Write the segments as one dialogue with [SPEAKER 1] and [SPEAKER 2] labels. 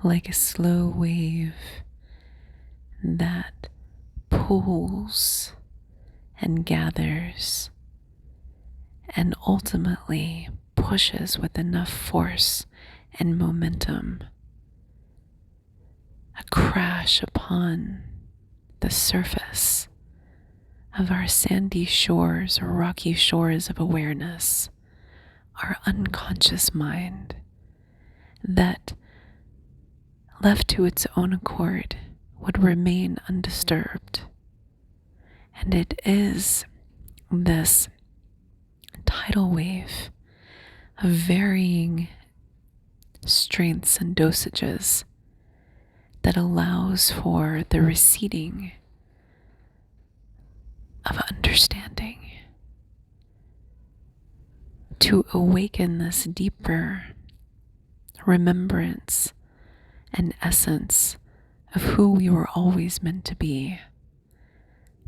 [SPEAKER 1] like a slow wave that pulls and gathers and ultimately pushes with enough force and momentum, a crash upon the surface of our sandy shores or rocky shores of awareness, our unconscious mind that, left to its own accord, would remain undisturbed. And it is this tidal wave of varying strengths and dosages that allows for the receding of understanding to awaken this deeper remembrance and essence of who we were always meant to be,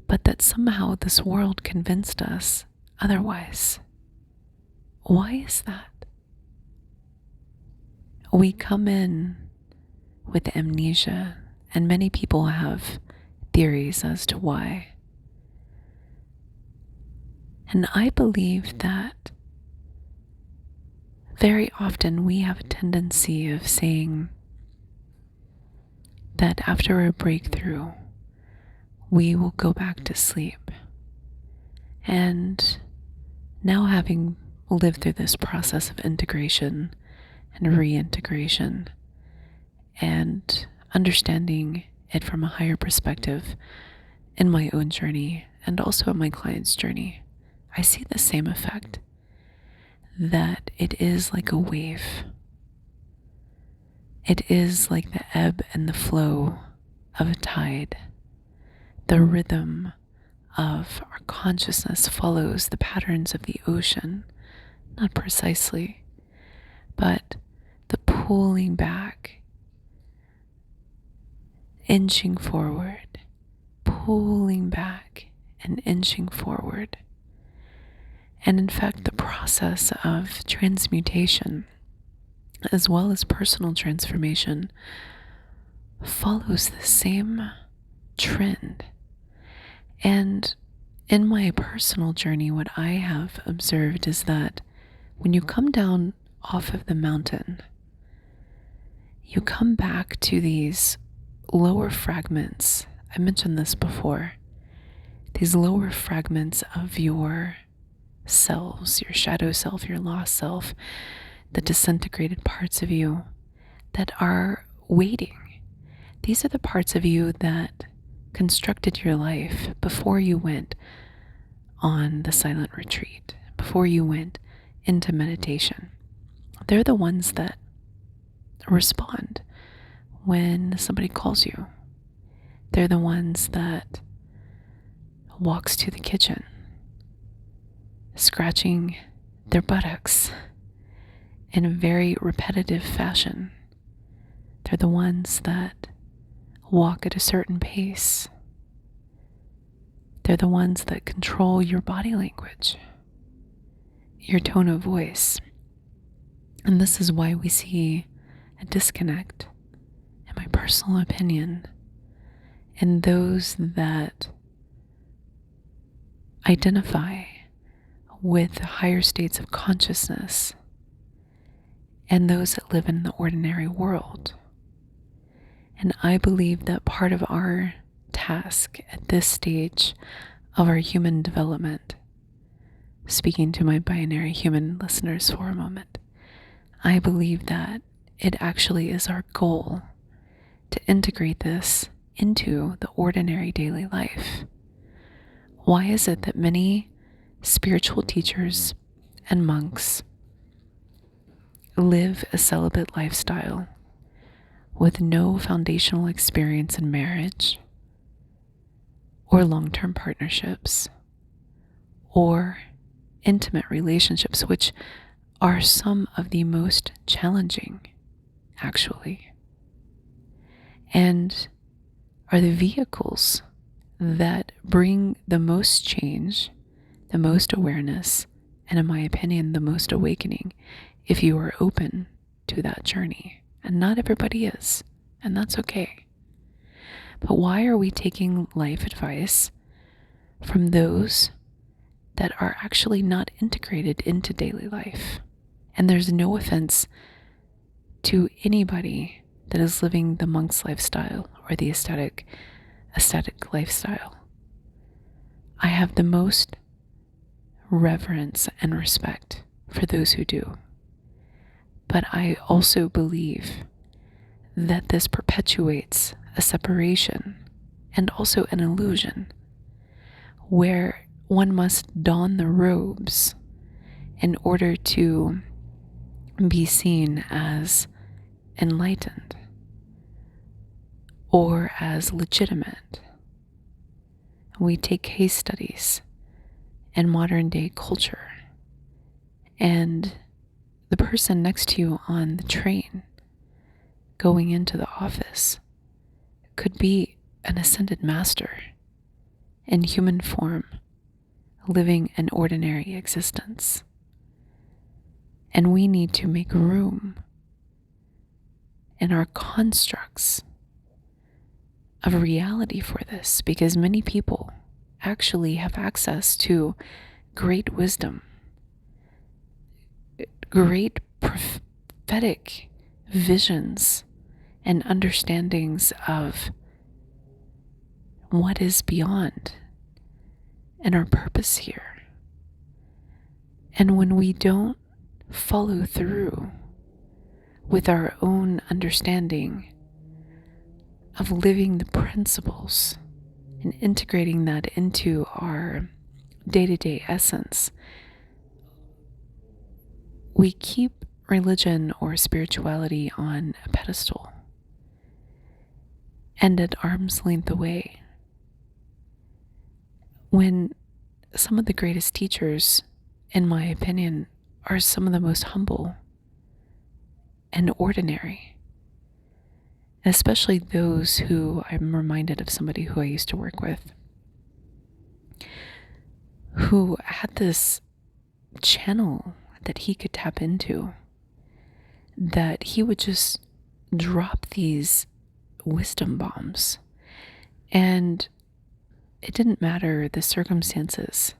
[SPEAKER 1] but that somehow this world convinced us otherwise. Why is that? We come in with amnesia, and many people have theories as to why. And I believe that very often we have a tendency of saying that after a breakthrough, we will go back to sleep. And now, having lived through this process of integration and reintegration and understanding it from a higher perspective in my own journey and also in my client's journey, I see the same effect, that it is like a wave. It is like the ebb and the flow of a tide. The rhythm of our consciousness follows the patterns of the ocean, not precisely, but the pulling back, inching forward, pulling back and inching forward. And in fact, the process of transmutation, as well as personal transformation, follows the same trend. And in my personal journey, what I have observed is that when you come down off of the mountain, you come back to these lower fragments. I mentioned this before. These lower fragments of your selves, your shadow self, your lost self, the disintegrated parts of you that are waiting. These are the parts of you that constructed your life before you went on the silent retreat, before you went into meditation. They're the ones that respond when somebody calls you. They're the ones that walks to the kitchen, scratching their buttocks in a very repetitive fashion. They're the ones that walk at a certain pace. They're the ones that control your body language, your tone of voice. And this is why we see a disconnect, in my personal opinion, in those that identify with higher states of consciousness and those that live in the ordinary world. And I believe that part of our task at this stage of our human development, speaking to my binary human listeners for a moment, I believe that it actually is our goal to integrate this into the ordinary daily life. Why is it that many spiritual teachers and monks live a celibate lifestyle with no foundational experience in marriage or long-term partnerships or intimate relationships, which are some of the most challenging, actually, and are the vehicles that bring the most change, the most awareness, and in my opinion, the most awakening, if you are open to that journey and not everybody is, and that's okay. But why are we taking life advice from those that are actually not integrated into daily life? And there's no offense to anybody that is living the monk's lifestyle or the ascetic lifestyle. I have the most reverence and respect for those who do. But I also believe that this perpetuates a separation and also an illusion where one must don the robes in order to be seen as enlightened or as legitimate. We take case studies in modern day culture, and the person next to you on the train going into the office could be an ascended master in human form, living an ordinary existence. And we need to make room in our constructs of reality for this, because many people actually have access to great wisdom, great prophetic visions and understandings of what is beyond and our purpose here. And when we don't follow through with our own understanding of living the principles and integrating that into our day-to-day essence, we keep religion or spirituality on a pedestal and at arm's length away, when some of the greatest teachers, in my opinion, are some of the most humble and ordinary. Especially those who, I'm reminded of somebody who I used to work with, who had this channel that he could tap into, that he would just drop these wisdom bombs, and it didn't matter the circumstances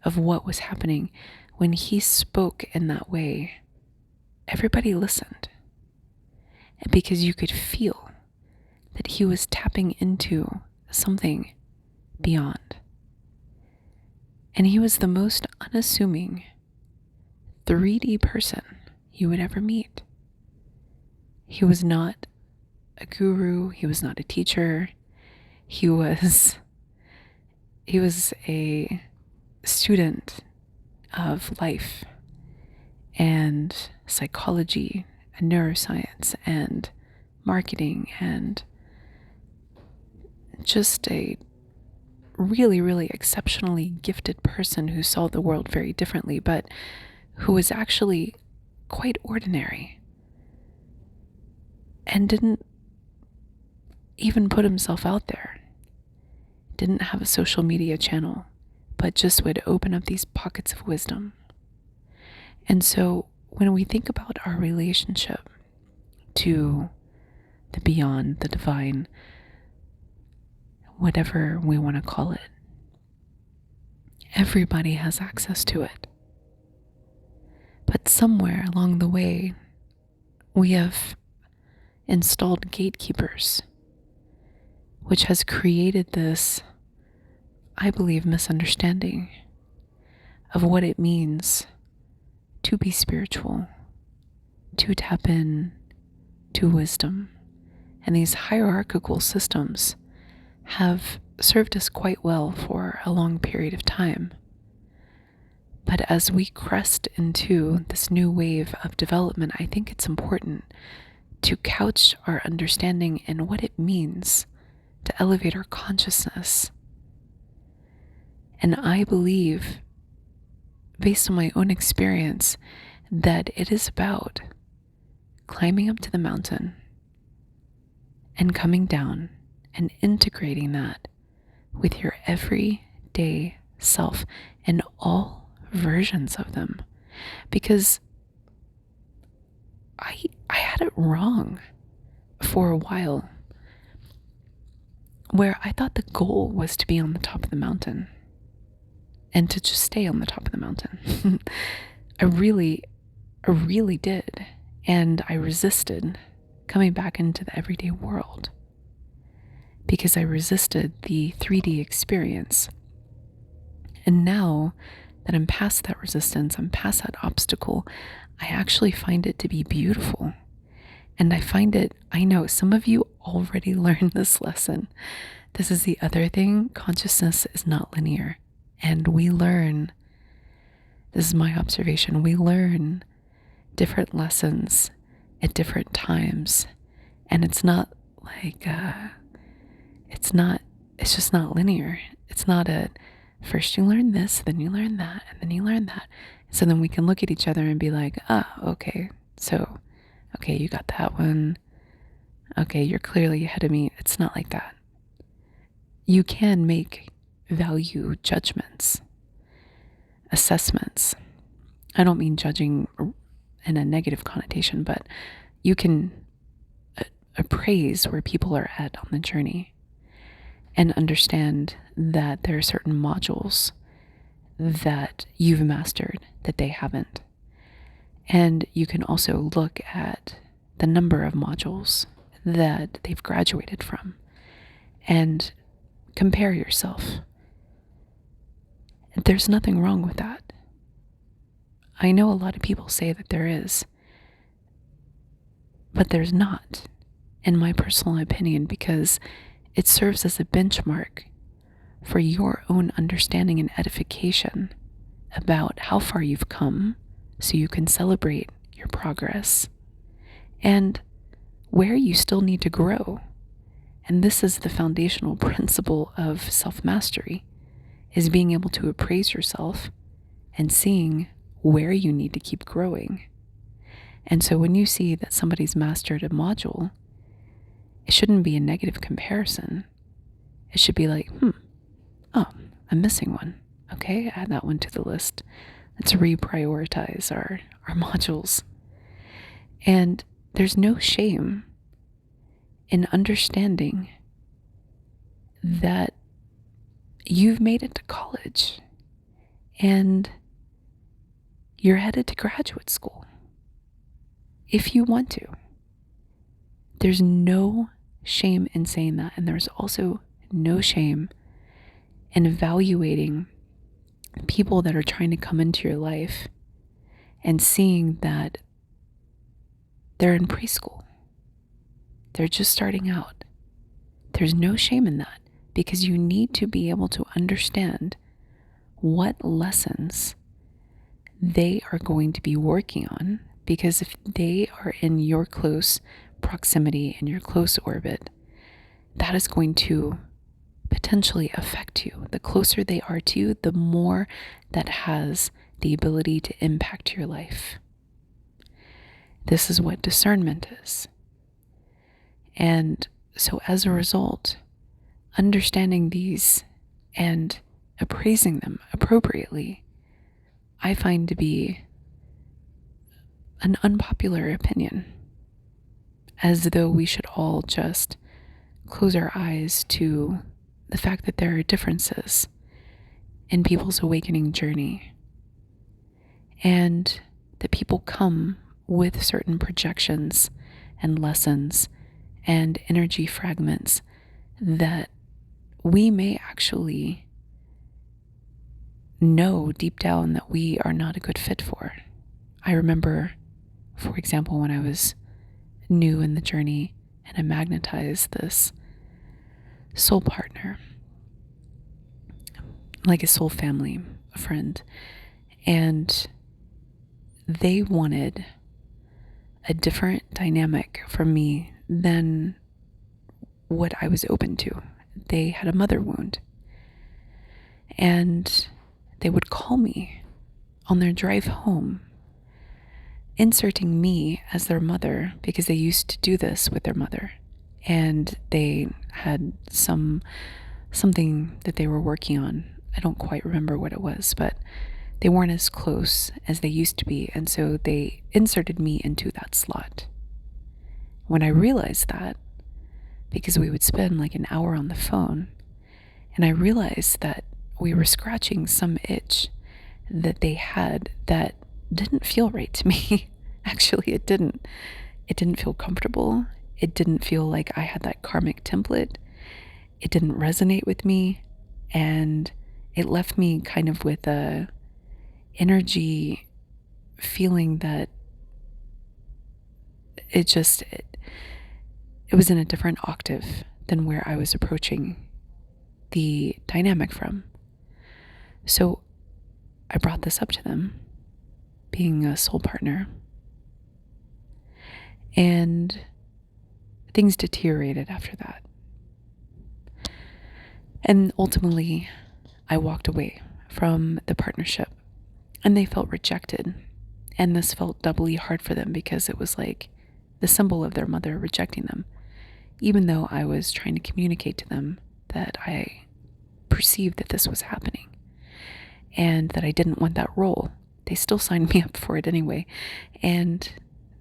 [SPEAKER 1] of what was happening. When he spoke in that way, everybody listened, because you could feel that he was tapping into something beyond. And he was the most unassuming 3D person you would ever meet. He was not a guru, he was not a teacher, he was a student of life and psychology and neuroscience and marketing, and just a really, really exceptionally gifted person who saw the world very differently, but who was actually quite ordinary and didn't even put himself out there, didn't have a social media channel, but just would open up these pockets of wisdom. And so when we think about our relationship to the beyond, the divine, whatever we want to call it, everybody has access to it. But somewhere along the way, we have installed gatekeepers, which has created this, I believe, misunderstanding of what it means to be spiritual, to tap in to wisdom. And these hierarchical systems have served us quite well for a long period of time. But as we crest into this new wave of development, I think it's important to couch our understanding in what it means to elevate our consciousness. And I believe, based on my own experience, that it is about climbing up to the mountain and coming down and integrating that with your everyday self and all versions of them. Because I had it wrong for a while, where I thought the goal was to be on the top of the mountain and to just stay on the top of the mountain. I really did. And I resisted coming back into the everyday world because I resisted the 3D experience. And now that I'm past that resistance, I'm past that obstacle, I actually find it to be beautiful. And I know some of you already learned this lesson. This is the other thing. Consciousness is not linear. And we learn, this is my observation, we learn different lessons at different times. And it's not like, it's just not linear. It's not first you learn this, then you learn that, and then you learn that. So then we can look at each other and be like, okay, so, okay, you got that one. Okay, you're clearly ahead of me. It's not like that. You can make value judgments, assessments. I don't mean judging in a negative connotation, but you can appraise where people are at on the journey and understand that there are certain modules that you've mastered that they haven't. And you can also look at the number of modules that they've graduated from and compare yourself. There's nothing wrong with that. I know a lot of people say that there is, but there's not, in my personal opinion, because it serves as a benchmark for your own understanding and edification about how far you've come so you can celebrate your progress and where you still need to grow. And this is the foundational principle of self-mastery, is being able to appraise yourself and seeing where you need to keep growing. And so when you see that somebody's mastered a module, it shouldn't be a negative comparison. It should be like, oh, I'm missing one. Okay, add that one to the list. Let's reprioritize our modules. And there's no shame in understanding that you've made it to college and you're headed to graduate school if you want to. There's no shame in saying that, and there's also no shame in evaluating people that are trying to come into your life and seeing that they're in preschool. They're just starting out. There's no shame in that, because you need to be able to understand what lessons they are going to be working on, because if they are in your close proximity, in your close orbit, that is going to potentially affect you. The closer they are to you, the more that has the ability to impact your life. This is what discernment is. And so as a result, understanding these and appraising them appropriately, I find to be an unpopular opinion, as though we should all just close our eyes to the fact that there are differences in people's awakening journey, and that people come with certain projections and lessons and energy fragments that we may actually know deep down that we are not a good fit for. I remember, for example, when I was new in the journey and I magnetized this soul partner, like a soul family, a friend, and they wanted a different dynamic from me than what I was open to. They had a mother wound, and they would call me on their drive home, inserting me as their mother, because they used to do this with their mother, and they had something that they were working on. I don't quite remember what it was, but they weren't as close as they used to be, and so they inserted me into that slot. When I realized that, because we would spend like an hour on the phone, and I realized that we were scratching some itch that they had that didn't feel right to me. Actually, it didn't. It didn't feel comfortable. It didn't feel like I had that karmic template. It didn't resonate with me, and it left me kind of with a energy feeling that it was in a different octave than where I was approaching the dynamic from. So I brought this up to them, being a soul partner, and things deteriorated after that. And ultimately, I walked away from the partnership, and they felt rejected. And this felt doubly hard for them because it was like the symbol of their mother rejecting them, even though I was trying to communicate to them that I perceived that this was happening and that I didn't want that role. They still signed me up for it anyway. And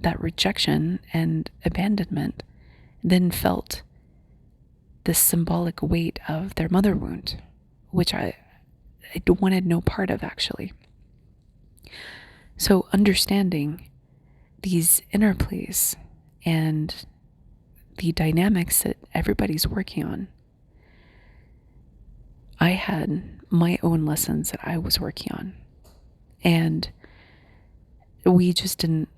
[SPEAKER 1] that rejection and abandonment then felt the symbolic weight of their mother wound, which I wanted no part of, actually. So understanding these interplays and the dynamics that everybody's working on, I had my own lessons that I was working on, and we just didn't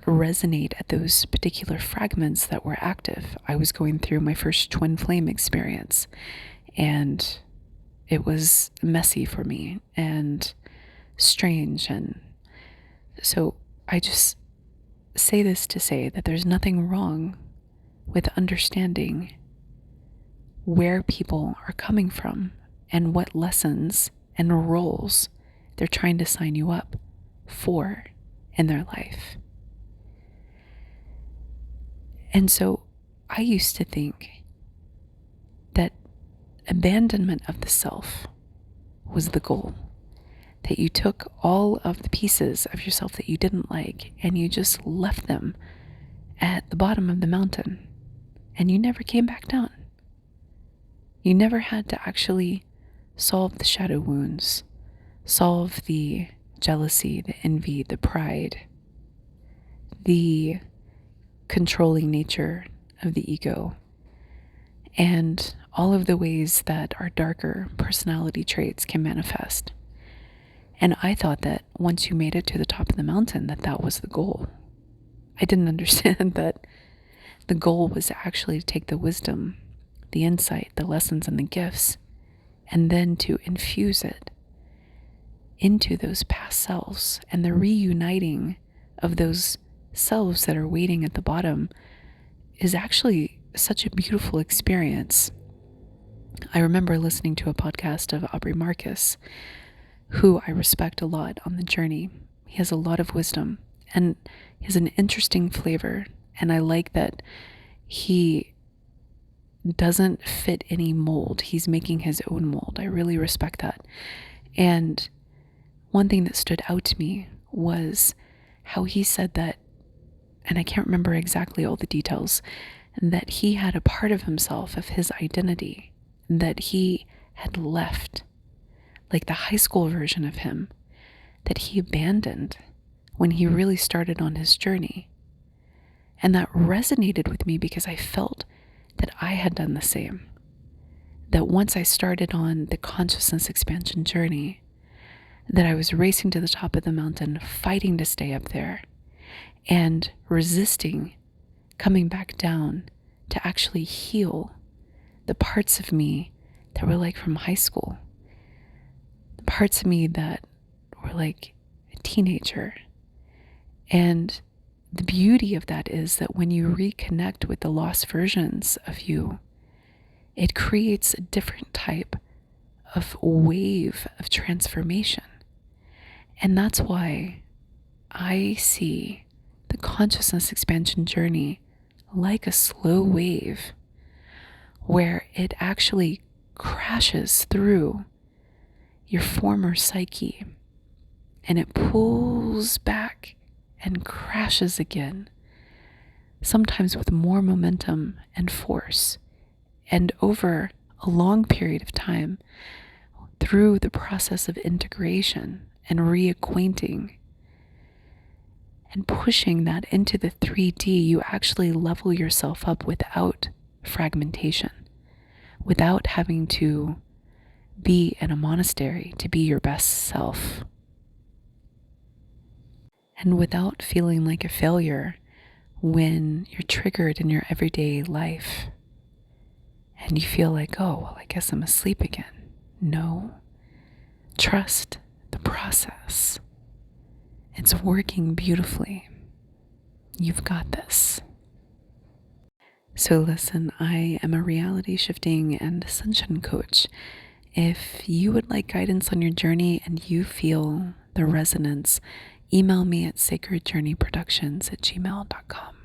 [SPEAKER 1] resonate at those particular fragments that were active. I was going through my first twin flame experience, and it was messy for me and strange. And so I just say this to say that there's nothing wrong with understanding where people are coming from and what lessons and roles they're trying to sign you up for in their life. And so I used to think that abandonment of the self was the goal. That you took all of the pieces of yourself that you didn't like and you just left them at the bottom of the mountain and you never came back down. You never had to actually solve the shadow wounds, solve the jealousy, the envy, the pride, the controlling nature of the ego, and all of the ways that our darker personality traits can manifest. And I thought that once you made it to the top of the mountain, that was the goal. I didn't understand that the goal was actually to take the wisdom, the insight, the lessons, and the gifts, and then to infuse it into those past selves, and the reuniting of those selves that are waiting at the bottom is actually such a beautiful experience. I remember listening to a podcast of Aubrey Marcus, who I respect a lot on the journey. He has a lot of wisdom and he has an interesting flavor, and I like that he doesn't fit any mold. He's making his own mold. I really respect that. And one thing that stood out to me was how he said that, and I can't remember exactly all the details, that he had a part of himself, of his identity, that he had left, like the high school version of him, that he abandoned when he really started on his journey. And that resonated with me because I felt that I had done the same. That once I started on the consciousness expansion journey, that I was racing to the top of the mountain, fighting to stay up there, and resisting coming back down to actually heal the parts of me that were like from high school, the parts of me that were like a teenager. And the beauty of that is that when you reconnect with the lost versions of you, it creates a different type of wave of transformation. And that's why I see the consciousness expansion journey like a slow wave where it actually crashes through your former psyche and it pulls back and crashes again, sometimes with more momentum and force, and over a long period of time, through the process of integration and reacquainting and pushing that into the 3D, you actually level yourself up without fragmentation, without having to be in a monastery to be your best self, and without feeling like a failure when you're triggered in your everyday life and you feel like, oh, well, I guess I'm asleep again. No. Trust the process. It's working beautifully. You've got this. So listen, I am a reality shifting and ascension coach. If you would like guidance on your journey and you feel the resonance, email me at sacredjourneyproductions@gmail.com.